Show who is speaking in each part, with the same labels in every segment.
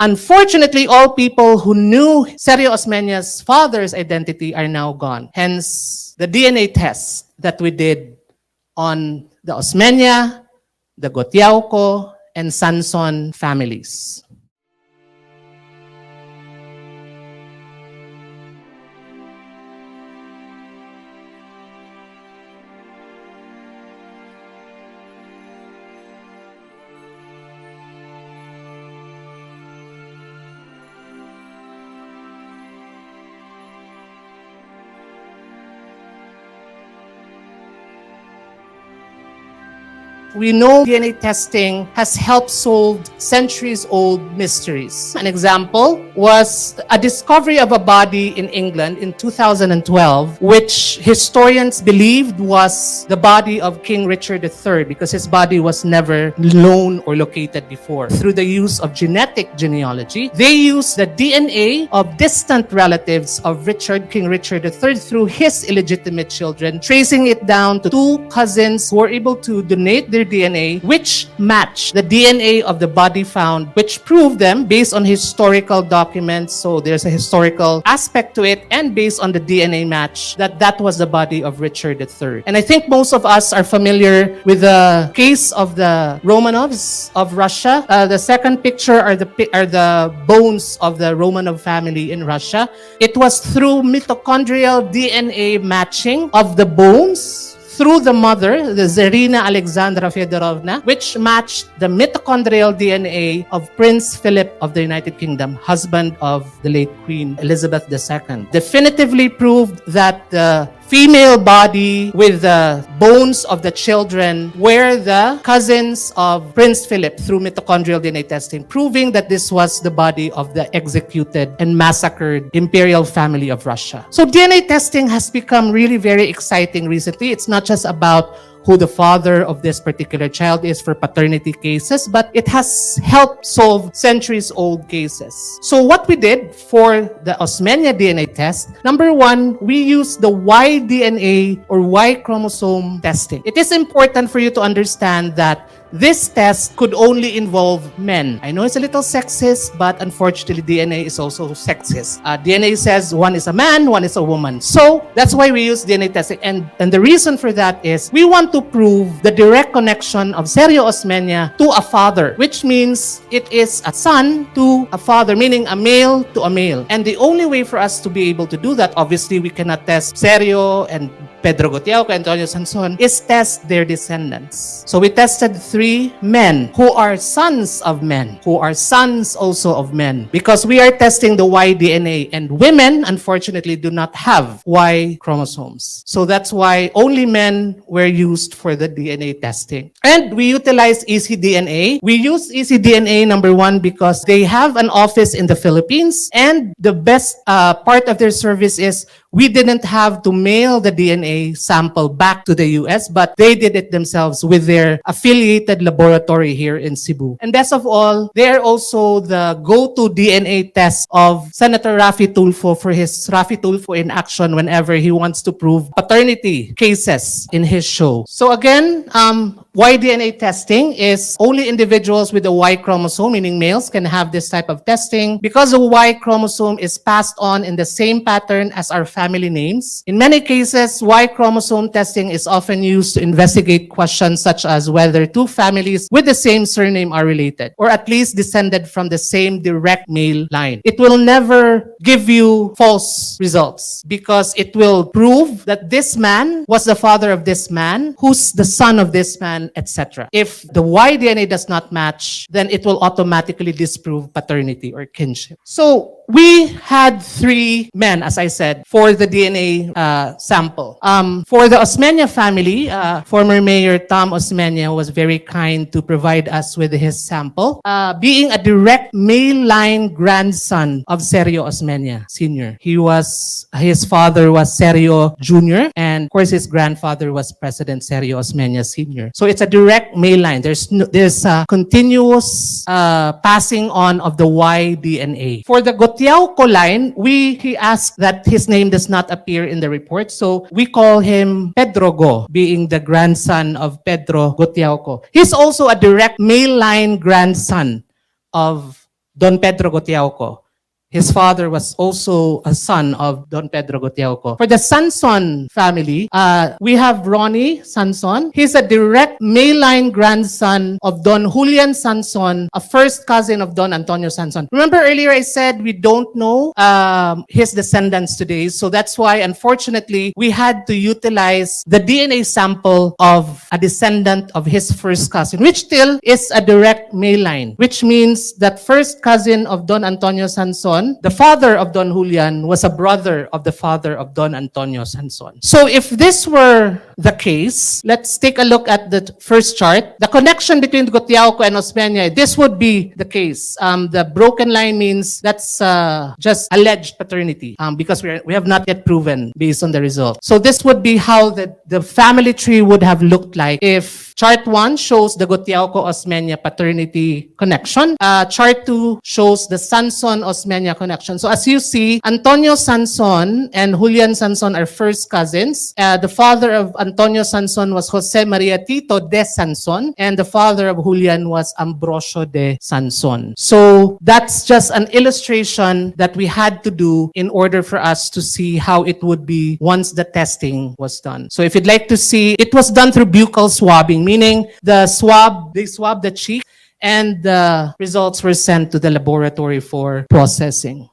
Speaker 1: Unfortunately, all people who knew Sergio Osmeña's father's identity are now gone. Hence, the DNA test that we did on the Osmeña, the Gotiaoco, and Sanson families. We know DNA testing has helped solve centuries-old mysteries. An example was a discovery of a body in England in 2012, which historians believed was the body of King Richard III because his body was never known or located before. Through the use of genetic genealogy, they used the DNA of distant relatives of King Richard III through his illegitimate children, tracing it down to two cousins who were able to donate their DNA, which matched the DNA of the body found, which proved them based on historical documents. So there's a historical aspect to it, and based on the DNA match, that was the body of Richard III. And I think most of us are familiar with the case of the Romanovs of Russia. The second picture are the bones of the Romanov family in Russia. It was through mitochondrial DNA matching of the bones through the mother, the Tsarina Alexandra Fedorovna, which matched the mitochondrial DNA of Prince Philip of the United Kingdom, husband of the late Queen Elizabeth II. Definitively proved that the female body with the bones of the children were the cousins of Prince Philip through mitochondrial DNA testing, proving that this was the body of the executed and massacred imperial family of Russia. So DNA testing has become really very exciting recently. It's not just about who the father of this particular child is for paternity cases, but it has helped solve centuries-old cases. So what we did for the Osmeña DNA test, number one, we used the Y DNA or Y chromosome testing. It is important for you to understand that this test could only involve men. I know it's a little sexist, but unfortunately, DNA is also sexist. DNA says one is a man, one is a woman. So that's why we use DNA testing. And the reason for that is we want to prove the direct connection of Sergio Osmeña to a father, which means it is a son to a father, meaning a male to a male. And the only way for us to be able to do that, obviously, we cannot test Sergio and Pedro Gotiaoco, Antonio Sanson, is test their descendants. So we tested 3 men who are sons of men, who are sons also of men, because we are testing the Y DNA, and women, unfortunately, do not have Y chromosomes. So that's why only men were used for the DNA testing. And we utilize ECDNA. We use ECDNA, number one, because they have an office in the Philippines, and the best part of their service is we didn't have to mail the DNA sample back to the US, but they did it themselves with their affiliated laboratory here in Cebu. And best of all, they're also the go-to DNA test of Senator Raffy Tulfo for his Raffy Tulfo in action whenever he wants to prove paternity cases in his show. So again, Y DNA testing is only individuals with a Y chromosome, meaning males, can have this type of testing because the Y chromosome is passed on in the same pattern as our family names. In many cases, Y chromosome testing is often used to investigate questions such as whether two families with the same surname are related, or at least descended from the same direct male line. It will never give you false results because it will prove that this man was the father of this man, who's the son of this man, etc. If the Y DNA does not match, then it will automatically disprove paternity or kinship. So we had 3 men, as I said, for the DNA sample. For the Osmeña family, former Mayor Tom Osmeña was very kind to provide us with his sample. Being a direct male line grandson of Sergio Osmeña Sr. His father was Sergio Jr. and of course his grandfather was President Sergio Osmeña Sr. So it's a direct male line. There's a continuous passing on of the Y DNA. For the Gotiaoco line, he asked that his name does not appear in the report, so we call him Pedro Go, being the grandson of Pedro Gotiaoco. He's also a direct male line grandson of Don Pedro Gotiaoco. His father was also a son of Don Pedro Gotiaoco. For the Sanson family, we have Ronnie Sanson. He's a direct male line grandson of Don Julian Sanson, a first cousin of Don Antonio Sanson. Remember earlier I said we don't know his descendants today. So that's why, unfortunately, we had to utilize the DNA sample of a descendant of his first cousin, which still is a direct male line, which means that first cousin of Don Antonio Sanson, the father of Don Julian, was a brother of the father of Don Antonio Sanson. So if this were the case, let's take a look at the first chart. The connection between Gotiaoco and Osmena, this would be the case. The broken line means that's just alleged paternity because we have not yet proven based on the result. So this would be how the family tree would have looked like if chart 1 shows the Gotiaoco-Osmena paternity connection. Chart 2 shows the Sanson-Osmena connection. So as you see, Antonio Sanson and Julian Sanson are first cousins. The father of Antonio Sanson was Jose Maria Tito de Sanson, and the father of Julian was Ambrosio de Sanson. So that's just an illustration that we had to do in order for us to see how it would be once the testing was done. So if you'd like to see, it was done through buccal swabbing, meaning they swabbed the cheek and the results were sent to the laboratory for processing.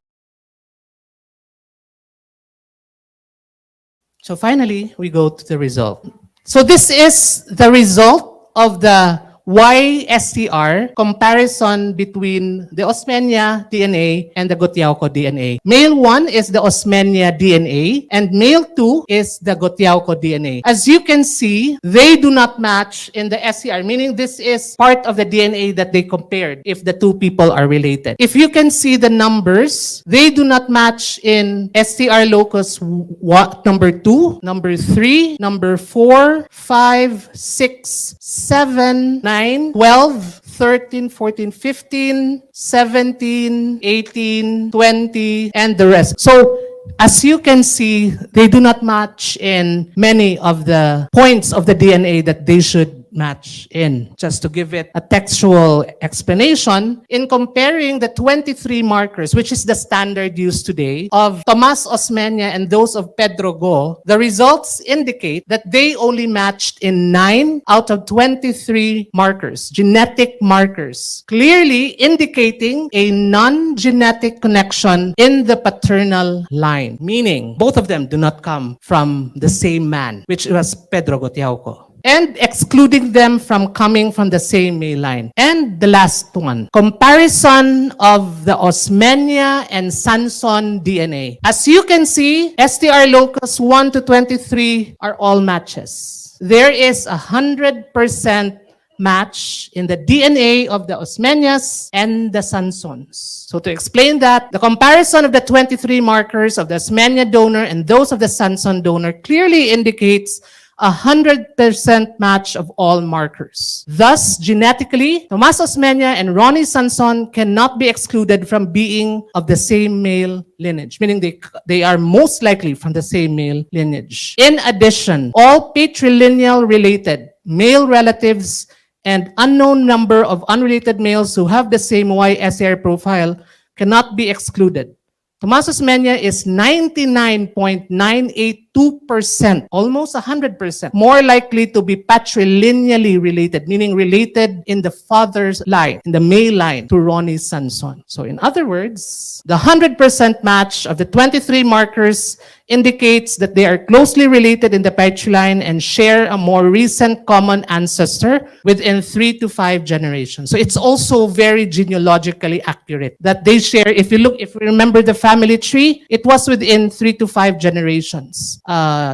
Speaker 1: So finally, we go to the result. So this is the result of the YSTR comparison between the Osmena DNA and the Gotiaoco DNA. Male 1 is the Osmena DNA and male 2 is the Gotiaoco DNA. As you can see, they do not match in the SCR, meaning this is part of the DNA that they compared if the two people are related. If you can see the numbers, they do not match in STR locus number 2, number 3, number 4, 5, 6, 7, 9, 12, 13, 14, 15, 17, 18, 20, and the rest. So, as you can see, they do not match in many of the points of the DNA that they should match in. Just to give it a textual explanation, in comparing the 23 markers, which is the standard used today, of Tomas Osmena and those of Pedro Go, the results indicate that they only matched in 9 out of 23 markers, genetic markers, clearly indicating a non-genetic connection in the paternal line, meaning both of them do not come from the same man, which was Pedro Gotiaoco, and excluding them from coming from the same male line. And the last one, comparison of the Osmena and Sanson DNA. As you can see, STR locus 1 to 23 are all matches. There is 100% match in the DNA of the Osmenas and the Sansons. So to explain that, the comparison of the 23 markers of the Osmena donor and those of the Sanson donor clearly indicates 100% match of all markers. Thus, genetically, Tomas Osmena and Ronnie Sanson cannot be excluded from being of the same male lineage, meaning they are most likely from the same male lineage. In addition, all patrilineal related male relatives and unknown number of unrelated males who have the same YSR profile cannot be excluded. Tomas Osmena is 99.982%, almost 100%, more likely to be patrilineally related, meaning related in the father's line, in the male line, to Ronnie Sanson. So in other words, the 100% match of the 23 markers indicates that they are closely related in the patriline and share a more recent common ancestor within 3 to 5 generations. So it's also very genealogically accurate that they share. If you remember the family tree, it was within 3 to 5 generations,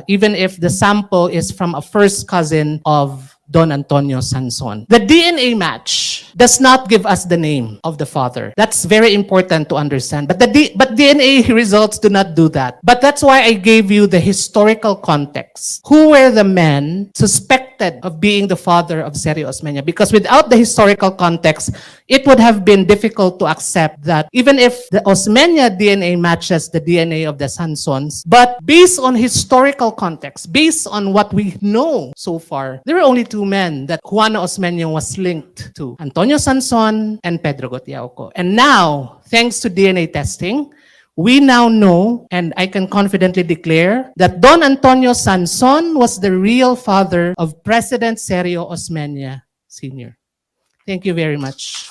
Speaker 1: even if the sample is from a first cousin of Don Antonio Sanson. The DNA match does not give us the name of the father. That's very important to understand. But DNA results do not do that. But that's why I gave you the historical context. Who were the men suspected suspected of being the father of Sergio Osmeña, because without the historical context, it would have been difficult to accept that even if the Osmeña DNA matches the DNA of the Sansons, but based on historical context, based on what we know so far, there are only two men that Juana Osmeña was linked to, Antonio Sanson and Pedro Gotiaoco. And now, thanks to DNA testing, we now know, and I can confidently declare, that Don Antonio Sanson was the real father of President Sergio Osmeña Sr. Thank you very much.